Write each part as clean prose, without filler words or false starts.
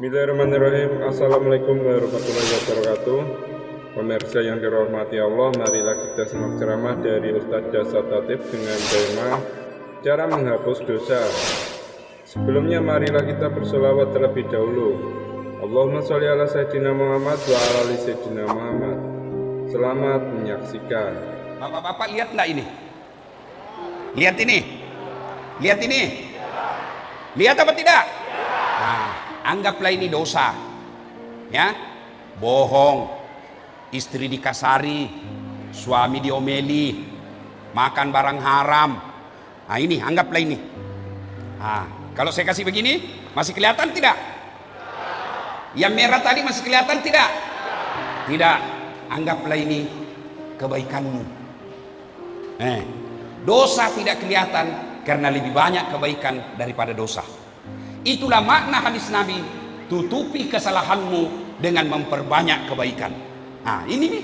Bismillahirrahmanirrahim. Assalamualaikum warahmatullahi wabarakatuh. Pemirsa yang dirahmati Allah, marilah kita simak ceramah dari Ustadz Dasa Tatib dengan tema cara menghapus dosa. Sebelumnya marilah kita berselawat terlebih dahulu. Allahumma sholli ala sayyidina Muhammad wa ala ali sayyidina Muhammad. Selamat menyaksikan. Bapak-bapak lihat enggak ini? Lihat ini? Lihat ini? Lihat apa tidak? Nah, anggaplah ini dosa. Ya, bohong, istri dikasari, suami diomeli, makan barang haram. Nah ini, anggaplah ini. Nah, kalau saya kasih begini, masih kelihatan tidak? Yang merah tadi masih kelihatan tidak? Tidak. Anggaplah ini kebaikanmu. Dosa tidak kelihatan karena lebih banyak kebaikan daripada dosa. Itulah makna hadis Nabi, tutupi kesalahanmu dengan memperbanyak kebaikan. Nah ini nih,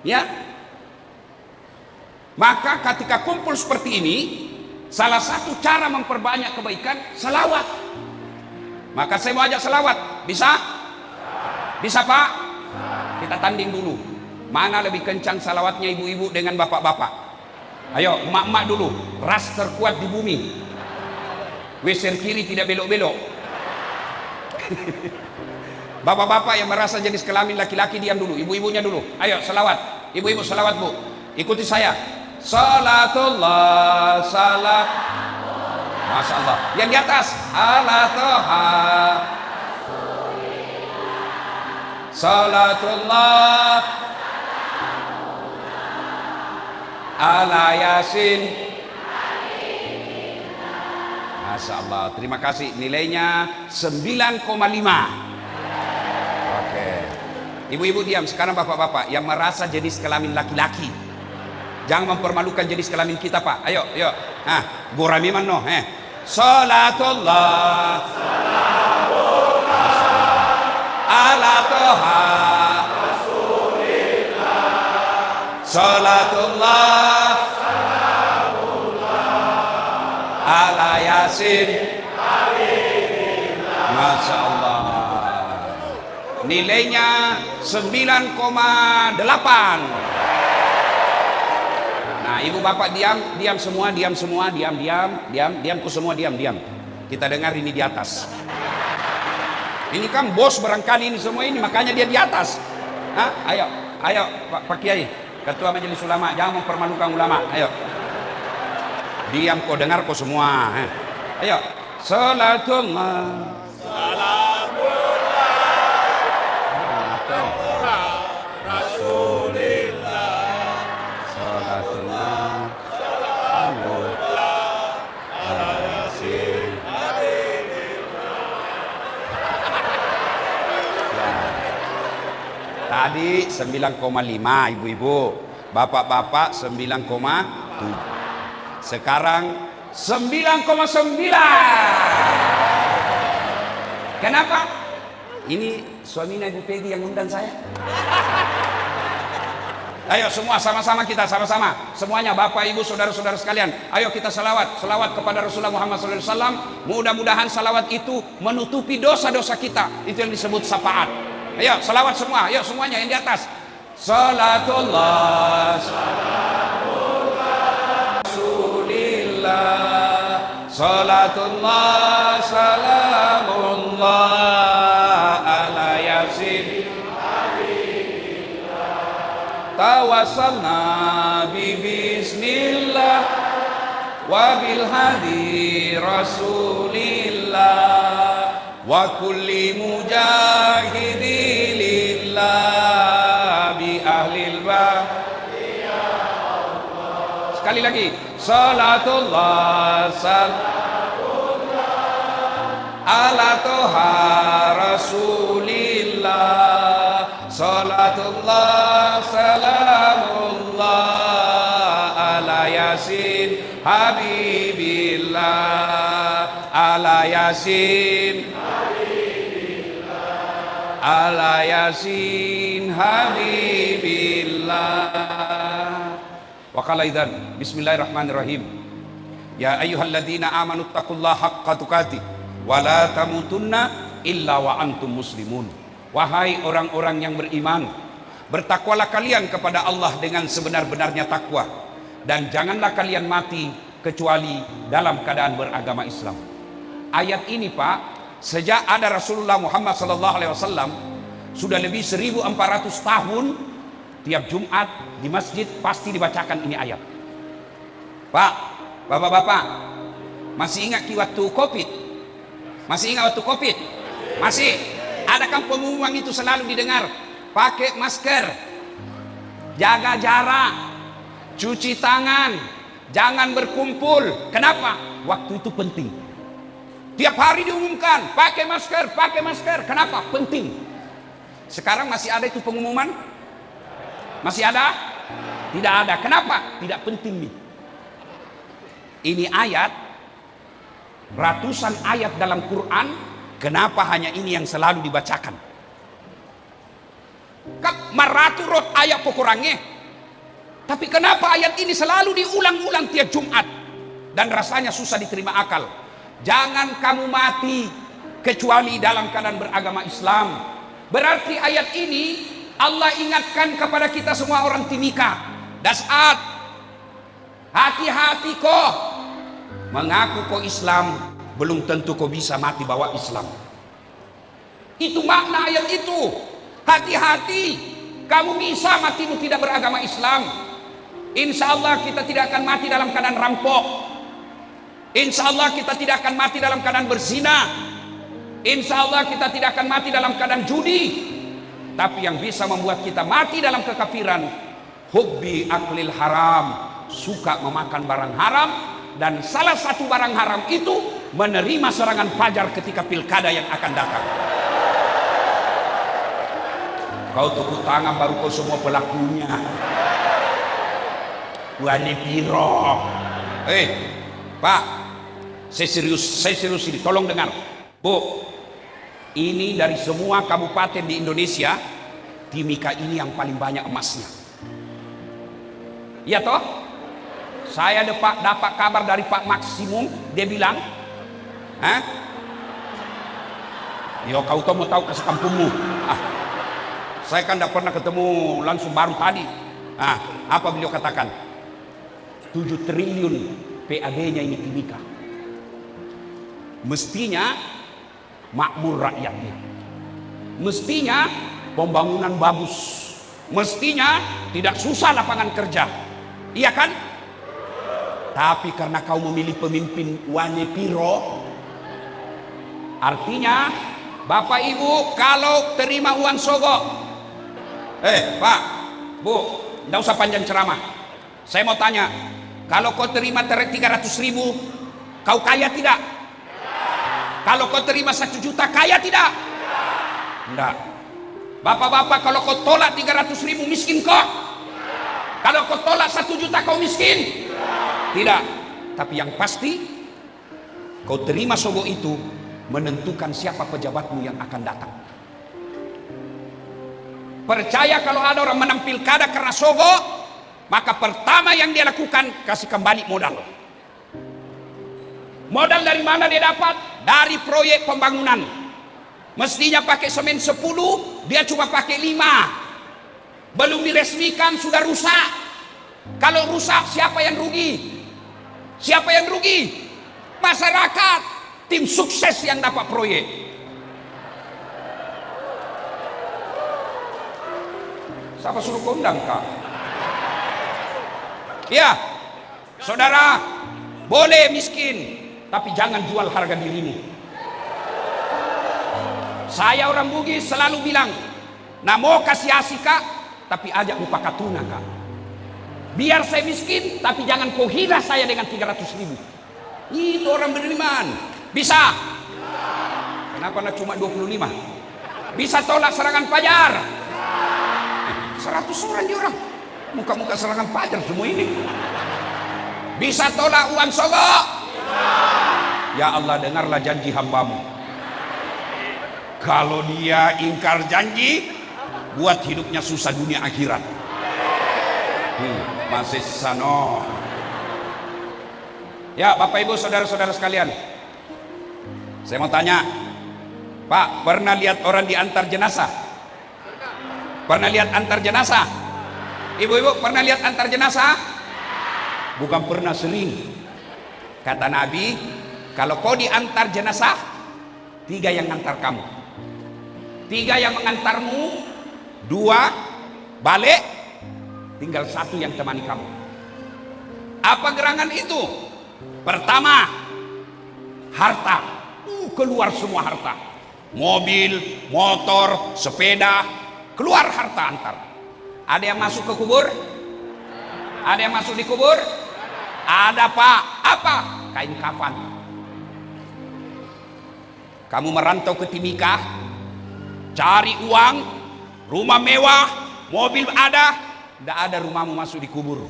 ya. Maka ketika kumpul seperti ini, salah satu cara memperbanyak kebaikan, selawat. Maka saya mau ajak selawat, bisa? Bisa Pak? Kita tanding dulu, mana lebih kencang salawatnya ibu-ibu dengan bapak-bapak. Ayo, emak-emak dulu, ras terkuat di bumi. Wesel kiri tidak belok-belok. Bapak-bapak yang merasa jenis kelamin laki-laki diam dulu, ibu-ibunya dulu. Ayo selawat, ibu-ibu selawat bu. Ikuti saya. Salatullah, salat. Masya Allah. Yang di atas, ala toha. Salatullah, ala yasin. Masya Allah, terima kasih. Nilainya 9,5. Oke. Ibu-ibu diam. Sekarang bapak-bapak yang merasa jenis kelamin laki-laki, jangan mempermalukan jenis kelamin kita Pak. Ayo, ayo. Nah, gurami mano. Salatullah, ala toha, salatullah, ala yasin. Masya Allah. Nilainya 9,8. Nah ibu bapak diam, diam semua, diam semua, diam, diam, diam, diamku semua, diam, diam. Kita dengar ini di atas. Ini kan bos barangkali ini semua ini, makanya dia di atas. Ayo, ayo Pak Kiai, Ketua Majelis Ulama, jangan mempermalukan ulama. Ayo. Diam kau, dengar kau semua. Ayo. Salatullah, salatullah, Rasulillah, salatullah, salatullah, ala yasin. Tadi 9,5 ibu-ibu, bapak-bapak 9,7. Sekarang 9,9. Kenapa? Ini suaminya Ibu Peggy yang undang saya. Ayo semua sama-sama, kita sama-sama, semuanya bapak ibu saudara-saudara sekalian, ayo kita salawat kepada Rasulullah Muhammad SAW. Mudah-mudahan salawat itu menutupi dosa-dosa kita. Itu yang disebut syafaat. Ayo salawat semua, ayo semuanya yang di atas. Salatullah, salamullah, Rasulillah, salatullah, salamullah, ala yasin. Tawassalna bi bismillah wa bil hadi Rasulillah wa kulli mujahidi lillah bi ahlil bah. Sekali lagi, salatullah, salamullah, ala toha Rasulillah, salatullah, salamullah, ala yasin habibillah, ala yasin, ala yasin habibillah. Wa qala idzan bismillahirrahmanirrahim. Ya ayyuhalladzina amanu taqullaha haqqa tuqatih wa la tamutunna illa wa antum muslimun. Wahai orang-orang yang beriman, bertakwalah kalian kepada Allah dengan sebenar-benarnya takwa, dan janganlah kalian mati kecuali dalam keadaan beragama Islam. Ayat ini Pak, sejak ada Rasulullah Muhammad SAW, sudah lebih 1400 tahun, tiap Jumat di masjid pasti dibacakan ini ayat. Pak, bapak-bapak, masih ingat waktu Covid? Masih ingat waktu Covid? Masih. Adakah pengumuman itu selalu didengar? Pakai masker, jaga jarak, cuci tangan, jangan berkumpul. Kenapa? Waktu itu penting. Tiap hari diumumkan, pakai masker, pakai masker. Kenapa? Penting. Sekarang masih ada itu pengumuman? Masih ada? Tidak ada. Kenapa? Tidak penting nih. Ini ayat, ratusan ayat dalam Quran, kenapa hanya ini yang selalu dibacakan? Maraturot ayat pokurangnya. Tapi kenapa ayat ini selalu diulang-ulang tiap Jumat? Dan rasanya susah diterima akal. Jangan kamu mati kecuali dalam keadaan beragama Islam. Berarti ayat ini Allah ingatkan kepada kita semua orang Timika. Dasat, hati-hati kok. Mengaku kau Islam, belum tentu kau bisa mati bawa Islam. Itu makna ayat itu. Hati-hati, kamu bisa matimu tidak beragama Islam. Insya Allah kita tidak akan mati dalam keadaan rampok. Insya Allah kita tidak akan mati dalam keadaan berzina. Insya Allah kita tidak akan mati dalam keadaan judi. Tapi yang bisa membuat kita mati dalam kekafiran, hubbi aklil haram, suka memakan barang haram. Dan salah satu barang haram itu menerima serangan fajar ketika pilkada yang akan datang. Kau tepuk tangan baru kau semua pelakunya. Wani piro. Pak, saya serius ini, tolong dengar. Bu, ini dari semua kabupaten di Indonesia, Timika ini yang paling banyak emasnya. Iya toh? Saya dapat kabar dari Pak Maksimum, dia bilang, yo kau mau tahu ke sekampungmu. Saya kan tidak pernah ketemu langsung, baru tadi. Apa beliau katakan? 7 triliun PAD-nya ini Timika. Mestinya makmur rakyatnya. Mestinya pembangunan bagus. Mestinya tidak susah lapangan kerja. Iya kan? Tapi karena kau memilih pemimpin wane piro, artinya Bapak Ibu kalau terima uang sogok, Pak, Bu, tidak usah panjang ceramah. Saya mau tanya, kalau kau terima 300.000, kau kaya tidak? Kalau kau terima 1 juta, kaya tidak? Tidak. Bapak-bapak, kalau kau tolak 300.000, miskin kok? Kalau kau tolak 1 juta, kau miskin? Tidak. Tapi yang pasti, kau terima sogok itu menentukan siapa pejabatmu yang akan datang. Percaya kalau ada orang menang pilkada karena sogok, maka pertama yang dia lakukan, kasih kembali modal. Modal dari mana dia dapat? Dari proyek pembangunan. Mestinya pakai semen 10, dia cuma pakai 5. Belum diresmikan sudah rusak. Kalau rusak, siapa yang rugi? Siapa yang rugi? Masyarakat. Tim sukses yang dapat proyek. Siapa suruh kondang kak? Ya, saudara, boleh miskin, tapi jangan jual harga dirimu. Saya orang Bugis selalu bilang, nah mau kasih asih kak, tapi ajak upah katuna kak. Biar saya miskin, tapi jangan kau hina saya dengan 300.000. Itu orang beriman. Bisa? Kenapa nak cuma 25? Bisa tolak serangan fajar? 100 orang dia orang. Muka-muka serangan fajar semua ini. Bisa tolak uang sogok? Ya Allah, dengarlah janji hambamu. Kalau dia ingkar janji, buat hidupnya susah dunia akhirat. Masih sano. Ya Bapak Ibu saudara-saudara sekalian, saya mau tanya, Pak, pernah lihat orang diantar jenazah? Pernah lihat antar jenazah? Ibu-ibu pernah lihat antar jenazah? Bukan pernah, sering. Kata Nabi, kalau kau diantar jenazah, 3 yang antar kamu, 3 yang mengantarmu, 2 balik, tinggal 1 yang temani kamu. Apa gerangan itu? Pertama, harta. Keluar semua harta, mobil, motor, sepeda, keluar harta antar. Ada yang masuk ke kubur? Ada yang masuk di kubur? Ada, Pak. Apa? Kain kafan. Kamu merantau ke Timika, cari uang, rumah mewah, mobil ada, tidak ada rumahmu masuk di kubur.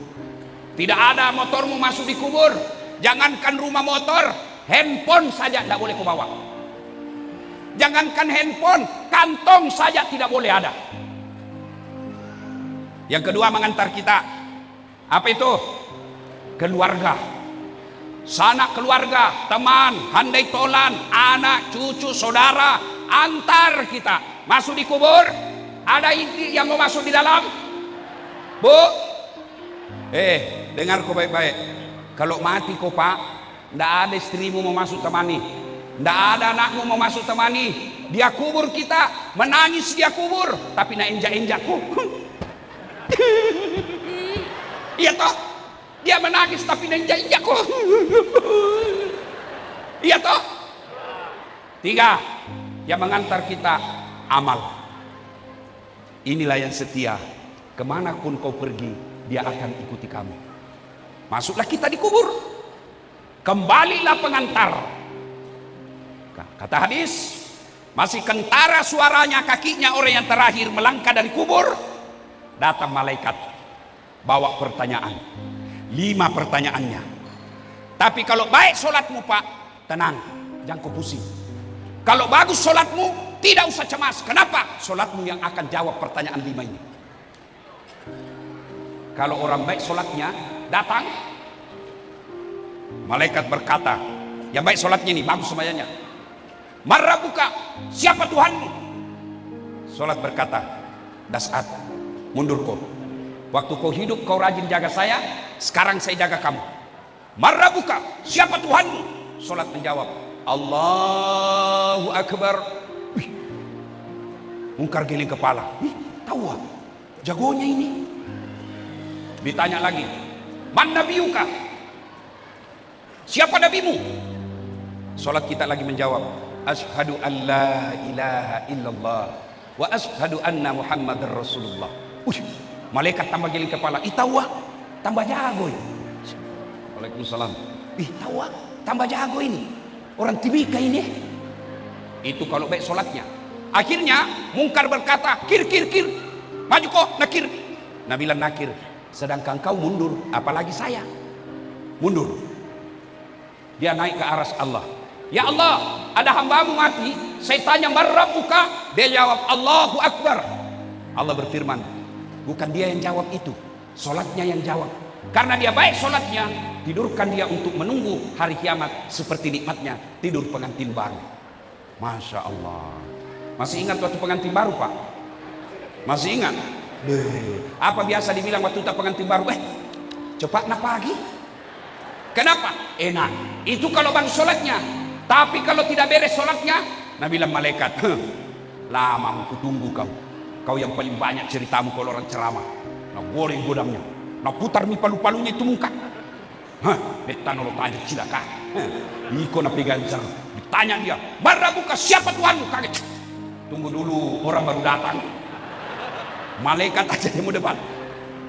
Tidak ada motormu masuk di kubur. Jangankan rumah motor, handphone saja tidak boleh kau bawa. Jangankan handphone, kantong saja tidak boleh ada. Yang kedua mengantar kita, apa itu? Keluarga. Sanak keluarga, teman, handai tolan, anak, cucu, saudara, antar kita masuk di kubur. Ada yang mau masuk di dalam? Bu, dengar kau baik-baik. Kalau mati kau, Pak, tidak ada istrimu mau masuk temani, tidak ada anakmu mau masuk temani. Dia kubur kita, menangis dia kubur, tapi nak injak-injakku. Iya toh, dia menangis tapi nak injak-injakku. Iya toh. 3 yang mengantar kita, amal. Inilah yang setia, kemanapun kau pergi, dia akan ikuti kamu. Masuklah kita di kubur, kembalilah pengantar. Kata hadis, masih kentara suaranya kakinya orang yang terakhir melangkah dari kubur. Datang malaikat, bawa pertanyaan, 5 pertanyaannya. Tapi kalau baik solatmu, Pak, tenang, jangan kau pusing. Kalau bagus solatmu, tidak usah cemas. Kenapa? Solatmu yang akan jawab pertanyaan 5 ini. Kalau orang baik solatnya, datang, malaikat berkata, yang baik solatnya ini, bagus semuanya. Marrabuka, siapa Tuhanmu? Solat berkata, dasat, mundur kau. Waktu kau hidup kau rajin jaga saya, sekarang saya jaga kamu. Marrabuka, siapa Tuhanmu? Solat menjawab, Allahu Akbar. Mungkar giling kepala. Tahu ah, jagonya ini. Ditanya lagi, man nabiyuka? Siapa nabimu? Salat kita lagi menjawab, asyhadu an la ilaha illallah wa asyhadu anna muhammadar rasulullah. Malaikat tambah giling kepala. Tahu ah, tambah jago ini. Waalaikumsalam. Tahu ah, tambah jago ini. Orang Timika ini. Itu kalau baik solatnya. Akhirnya Mungkar berkata, kir. Maju kok, nakir. Nabilan nakir. Sedangkan kau mundur, apalagi saya mundur. Dia naik ke aras Allah. Ya Allah, ada hambamu mati, saya tanya marrabuka, dia jawab Allahu Akbar. Allah berfirman, bukan dia yang jawab itu, solatnya yang jawab. Karena dia baik solatnya, tidurkan dia untuk menunggu hari kiamat seperti nikmatnya tidur pengantin baru. Masya Allah. Masih ingat waktu pengantin baru, Pak? Masih ingat? Apa biasa dibilang waktu tak pengantin baru? Cepat nak pagi. Kenapa? Enak. Itu kalau bang solatnya. Tapi kalau tidak beres solatnya, Nabi bilang malaikat, lama aku tunggu kamu. Kau yang paling banyak ceritamu kalau orang ceramah. Nak goreng godamnya, nak putar mi palu-palunya itu muka. Betan lo tanya cilaka. Iko nak pegang jam. Ditanya dia, marrabuka, siapa Tuhanmu? Kaget. Tunggu dulu, orang baru datang. Malaikat aja yang mau debat.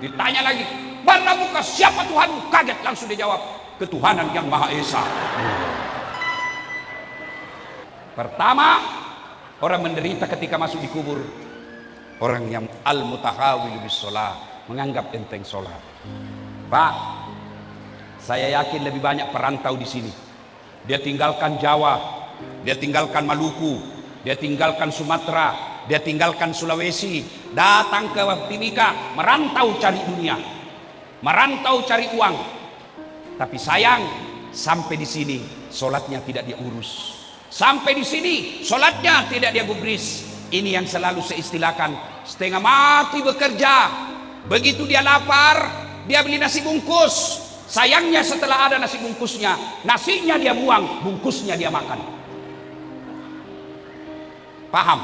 Ditanya lagi, marrabuka, siapa Tuhanmu? Kaget, langsung dijawab, ketuhanan yang Maha Esa. Pertama, orang menderita ketika masuk di kubur, orang yang al-mutahawil bis sholat, menganggap enteng sholat. Pak, saya yakin lebih banyak perantau di sini. Dia tinggalkan Jawa, dia tinggalkan Maluku, dia tinggalkan Sumatera, dia tinggalkan Sulawesi, datang ke Timika, merantau cari dunia, merantau cari uang. Tapi sayang, sampai di sini sholatnya tidak diurus, Sampai di sini sholatnya tidak dia gubris. Ini yang selalu saya istilahkan, setengah mati bekerja. Begitu dia lapar, dia beli nasi bungkus. Sayangnya setelah ada nasi bungkusnya, nasinya dia buang, bungkusnya dia makan. Paham?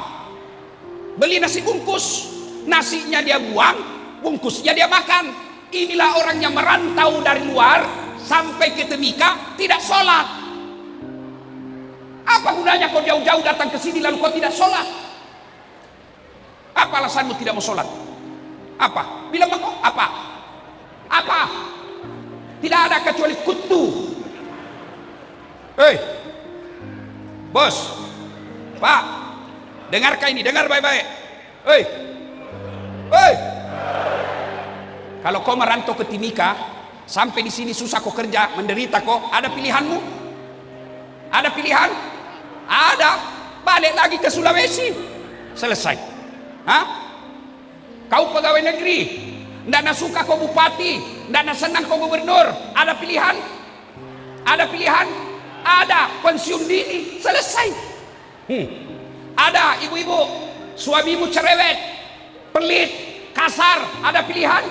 Beli nasi bungkus, nasinya dia buang, bungkusnya dia makan. Inilah orang yang merantau dari luar sampai ke Timika tidak sholat. Apa gunanya kau jauh-jauh datang ke sini lalu kau tidak sholat? Apa alasanmu tidak mau sholat? Apa? Bilang kau apa? Apa? Tidak ada kecuali kutu. Hei, bos, Pak, dengarkan ini, dengar baik-baik. Hei, hei. Kalau kau merantau ke Timika, sampai di sini susah kau kerja, menderita kau, ada pilihanmu? Ada pilihan? Ada. Balik lagi ke Sulawesi. Selesai. Hah? Kau pegawai negeri, tidak suka kau bupati, tidak senang kau gubernur, ada pilihan? Ada pilihan? Ada. Pensiun dini, selesai. Ada ibu-ibu, suamimu cerewet, pelit, kasar, ada pilihan?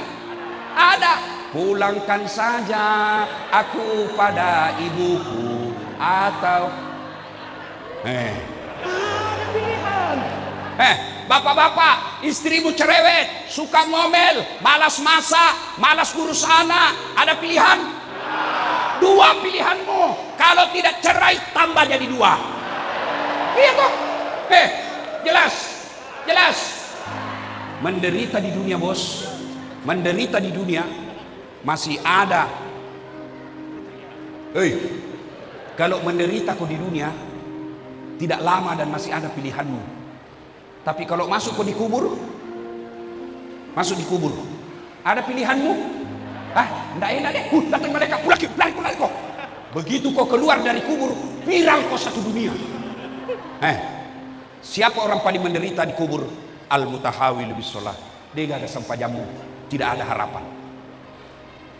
Ada. Pulangkan saja aku pada ibuku, atau ada pilihan. Bapak-bapak, istrimu cerewet, suka ngomel, malas masak, malas ngurus anak, ada pilihan? Dua pilihanmu. Kalau tidak cerai, tambah jadi dua. Iya toh? Jelas, jelas. Menderita di dunia, bos, menderita di dunia masih ada. Kalau menderita kau di dunia tidak lama dan masih ada pilihanmu. Tapi kalau masuk kau di kubur, masuk di kubur, ada pilihanmu? Enggak enak deh. Datang mereka, lari kau. Begitu kau keluar dari kubur, viral kau satu dunia. Siapa orang paling menderita di kubur? Al-mutahawil bisolah. Dia gak ada sampai jamu, tidak ada harapan.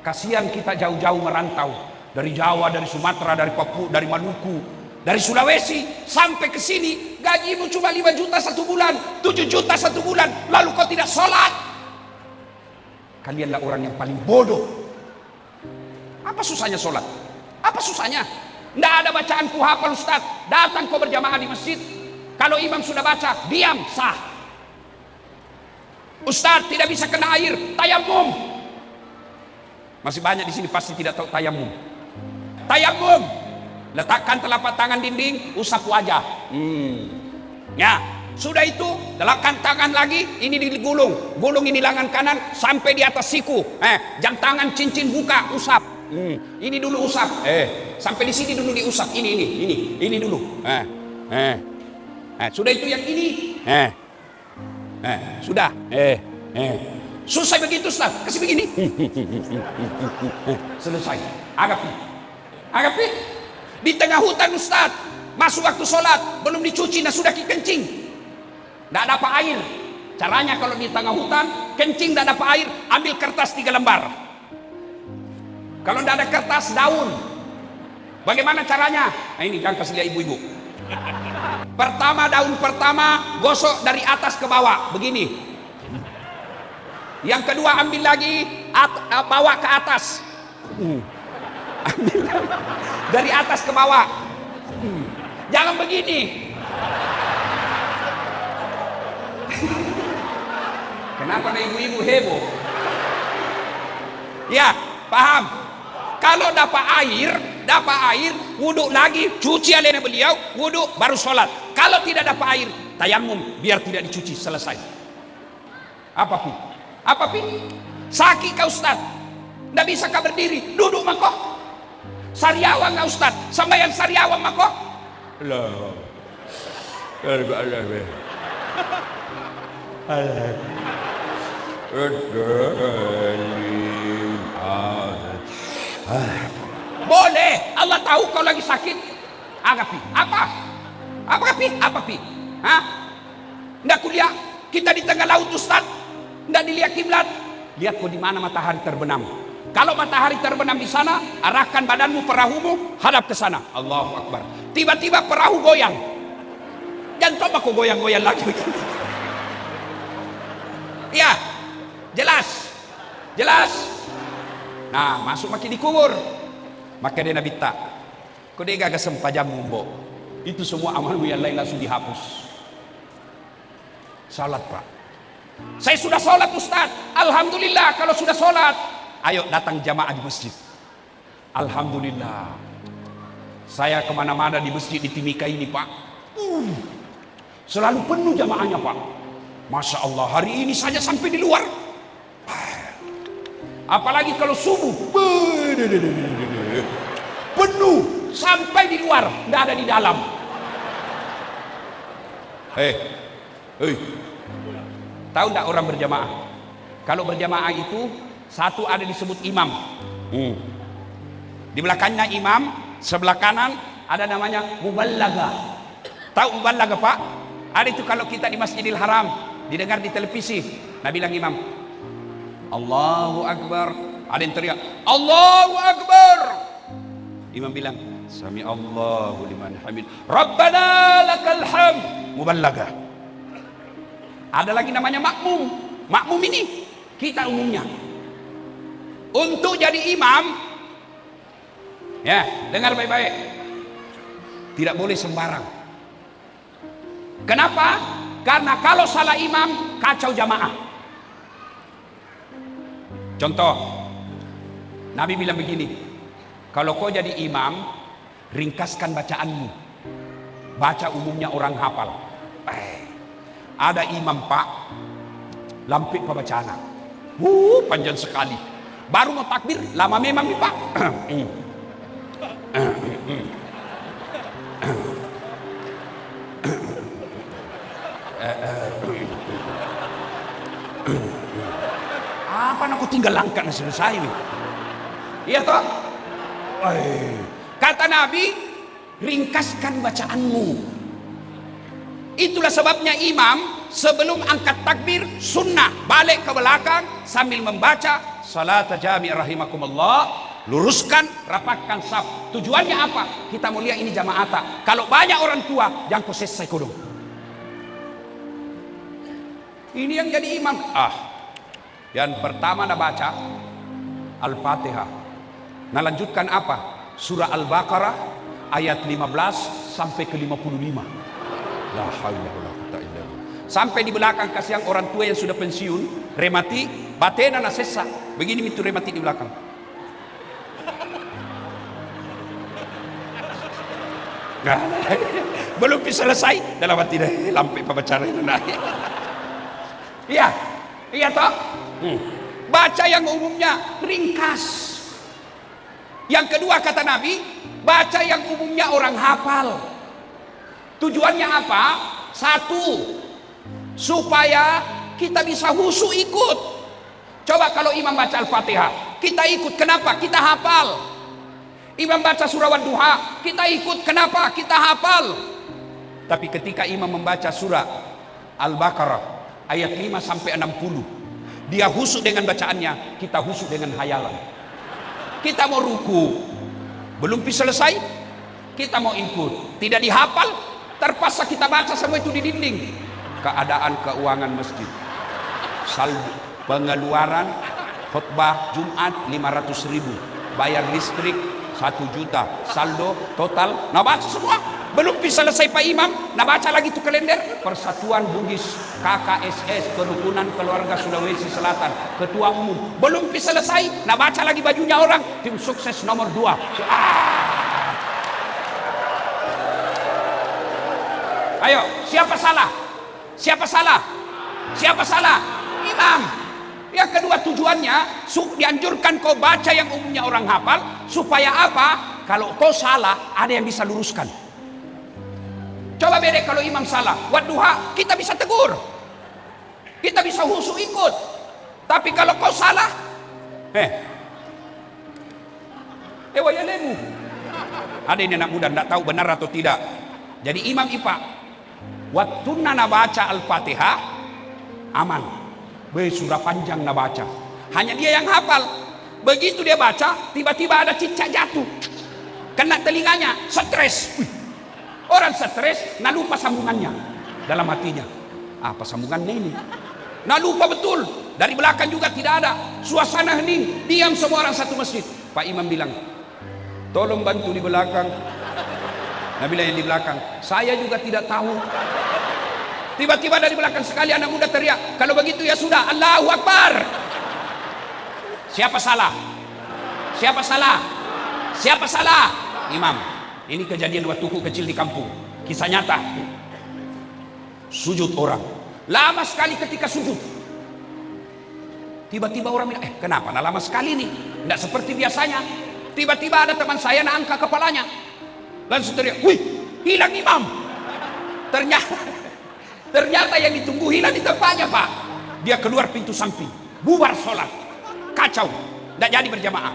Kasihan kita jauh-jauh merantau dari Jawa, dari Sumatera, dari Papua, dari Maluku, dari Sulawesi sampai ke sini, gajimu cuma 5 juta satu bulan, 7 juta satu bulan, lalu kau tidak sholat. Kalianlah orang yang paling bodoh. Apa susahnya sholat? Apa susahnya? Tidak ada bacaan ku hafal Ustaz. Datang kau berjamaah di masjid, kalau imam sudah baca, diam, sah. Ustaz tidak bisa kena air, tayamum. Masih banyak di sini pasti tidak tahu tayamum. Tayamum, letakkan telapak tangan dinding, usap wajah. Ya, sudah itu, letakkan tangan lagi, ini digulung, gulung ini lengan kanan sampai di atas siku. Jam tangan cincin buka, usap. Ini dulu usap. Sampai di sini dulu diusap. Ini dulu. Sudah itu yang ini. Sudah. Susah begitu, Ustaz. Kasih begini. Selesai. Agapi. Di tengah hutan, Ustaz, masuk waktu sholat, belum dicuci, nah sudah kencing. Tidak dapat air. Caranya kalau di tengah hutan, kencing tidak dapat air, ambil kertas 3 lembar. Kalau tidak ada kertas, daun. Bagaimana caranya? Nah, ini jangan kasih lihat ibu-ibu. Pertama, daun pertama, gosok dari atas ke bawah, begini. Yang kedua, ambil lagi, bawa ke atas. Ambil dari atas ke bawah. Jangan begini. Kenapa ada ibu-ibu heboh? Ya, paham. Kalau dapat air, wudhu lagi, cuci alena beliau, wudhu baru sholat. Kalau tidak dapat air, tayamum, biar tidak dicuci, selesai. Apa pi? Sakit kau, Ustaz? Tidak bisa kau berdiri, duduk mako. Sariawan kau, Ustaz? Sambayan sariawan mako? Allah. Boleh, Allah tahu kau lagi sakit. Agapi, apa? Apa pi? Nggak kuliah, kita di tengah laut, Ustaz. Nggak dilihat kiblat. Lihat kau di mana matahari terbenam. Kalau matahari terbenam di sana, arahkan badanmu, perahumu, hadap ke sana. Allahu Akbar. tiba-tiba perahu goyang. Jangan coba kok goyang-goyang lagi. Iya, jelas. Nah, masuk makin dikubur. Maka dia Nabi tak. Kau dia gagah sempajam mumbo. Itu semua amalmu yang lain langsung dihapus. Salat, Pak. Saya sudah sholat, Ustaz. Alhamdulillah kalau sudah sholat. Ayo datang jamaah di masjid. Alhamdulillah. Saya kemana-mana di masjid di Timika ini, Pak. Selalu penuh jamaahnya, Pak. Masya Allah, hari ini saja sampai di luar. Apalagi kalau subuh. Penuh sampai di luar, tidak ada di dalam. Tahu tidak orang berjamaah? Kalau berjamaah itu satu ada disebut imam. Di belakangnya imam, sebelah kanan ada namanya muballaga. Tahu muballaga, Pak? Ada itu kalau kita di Masjidil Haram, didengar di televisi. Nabi bilang imam, Allahu Akbar. Ada yang teriak, Allahu Akbar. Imam bilang, Sami Allahu liman hamid. Rabbana lakal hamd. Muballaga. Ada lagi namanya makmum. Makmum ini kita umumnya. Untuk jadi imam, ya, dengar baik-baik. Tidak boleh sembarang. Kenapa? Karena kalau salah imam, kacau jamaah. Contoh, Nabi bilang begini, kalau kau jadi imam, ringkaskan bacaanmu. Baca umumnya orang hafal. Ada imam, Pak, lampik pembacaan. Panjang sekali. Baru mau takbir, lama memang nih, Pak. Apa aku tinggal langkah dan selesai nih. Iya toh? Kata Nabi, ringkaskan bacaanmu. Itulah sebabnya imam sebelum angkat takbir sunnah balik ke belakang sambil membaca salat jami' rahimakumullah, luruskan, rapatkan saf. Tujuannya apa? Kita mau lihat ini jamaata. Kalau banyak orang tua, jangan kau selesai kodong. Ini yang jadi imam. Yang pertama nak baca Al-Fatihah. Nah lanjutkan apa? Surah Al-Baqarah ayat 15 sampai ke 55. La haula wala quwwata illa billah. Sampai di belakang kasihan orang tua yang sudah pensiun, remati, batena na sesa. Begini itu remati di belakang. Belum bisa selesai dalam hati dah lampai pembacara itu naik. Iya toh? Baca yang umumnya ringkas. Yang kedua kata Nabi, baca yang umumnya orang hafal. Tujuannya apa? Satu, supaya kita bisa khusyuk ikut. Coba kalau imam baca Al-Fatihah, kita ikut. Kenapa? Kita hafal. Imam baca surah Wadduha, kita ikut. Kenapa? Kita hafal. Tapi ketika imam membaca surah Al-Baqarah ayat 5 sampai 60, dia khusyuk dengan bacaannya, kita khusyuk dengan hayalan. Kita mau ruku, belum bisa selesai, kita mau ikut. Tidak dihafal, terpaksa kita baca semua itu di dinding. Keadaan keuangan masjid, saldo, pengeluaran khutbah Jumat 500.000, bayar listrik 1 juta, saldo total. Nah baca semua, belum bisa selesai Pak Imam. Nah baca lagi itu kalender Persatuan Bugis KKSS Kerukunan Keluarga Sulawesi Selatan, Ketua Umum, belum bisa selesai. Nah baca lagi bajunya orang, tim sukses nomor 2. Ayo, siapa salah? Siapa salah? Siapa salah? Imam. Yang kedua tujuannya, dianjurkan kau baca yang umumnya orang hafal. Supaya apa? Kalau kau salah, ada yang bisa luruskan. Coba beda kalau imam salah. Wadduha, kita bisa tegur. Kita bisa khusyuk ikut. Tapi kalau kau salah, wayalemu. Ada ini anak muda, tidak tahu benar atau tidak. Jadi imam IPA, waktu nana baca Al-Fatihah aman, surah panjang na baca, hanya dia yang hafal. Begitu dia baca, tiba-tiba ada cicak jatuh, kena telinganya, stres. Orang stres, nak lupa sambungannya dalam hatinya. Apa sambungannya ini? Nak lupa betul. Dari belakang juga tidak ada. Suasana hening, diam semua orang satu masjid. Pak Imam bilang, tolong bantu di belakang. Nabilah yang di belakang, saya juga tidak tahu. Tiba-tiba dari belakang sekali anak muda teriak, kalau begitu ya sudah, Allahu Akbar. Siapa salah? Siapa salah? Siapa salah? Imam. Ini kejadian waktu kecil di kampung. Kisah nyata. Sujud orang. Lama sekali ketika sujud. Tiba-tiba orang bilang, kenapa lama sekali nih? Tidak seperti biasanya. Tiba-tiba ada teman saya nak angkat kepalanya. Langsung teriak, wih, hilang imam. Ternyata yang ditunggu hilang di tempatnya, Pak. Dia keluar pintu samping. Bubar sholat. Kacau. Tidak jadi berjamaah.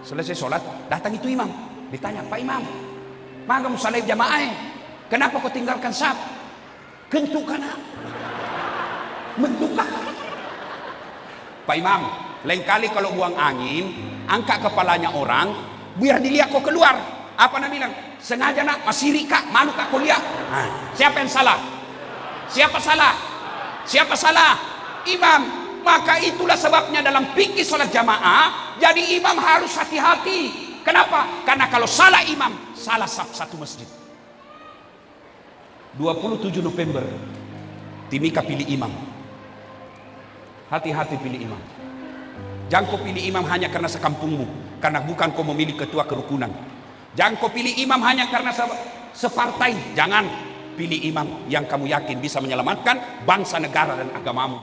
Selesai sholat, datang itu imam. Ditanya, Pak Imam, mana kamu salat jamaah? Kenapa kau tinggalkan saf? Kentukan. Mentukah. Pak Imam, lain kali kalau buang angin, angkat kepalanya orang, biar dilihat kau keluar. Apa nak bilang? Sengaja nak, masih kak, malu kak kau lihat. Siapa yang salah? Siapa salah? Siapa salah? Imam. Maka itulah sebabnya dalam fikih sholat jamaah, jadi imam harus hati-hati. Kenapa? Karena kalau salah imam, salah satu masjid. 27 November, Timika pilih imam. Hati-hati pilih imam. Jangan kau pilih imam hanya karena sekampungmu, karena bukan kau memilih ketua kerukunan. Jangan kau pilih imam hanya karena separtai. Jangan pilih imam yang kamu yakin bisa menyelamatkan bangsa, negara, dan agamamu.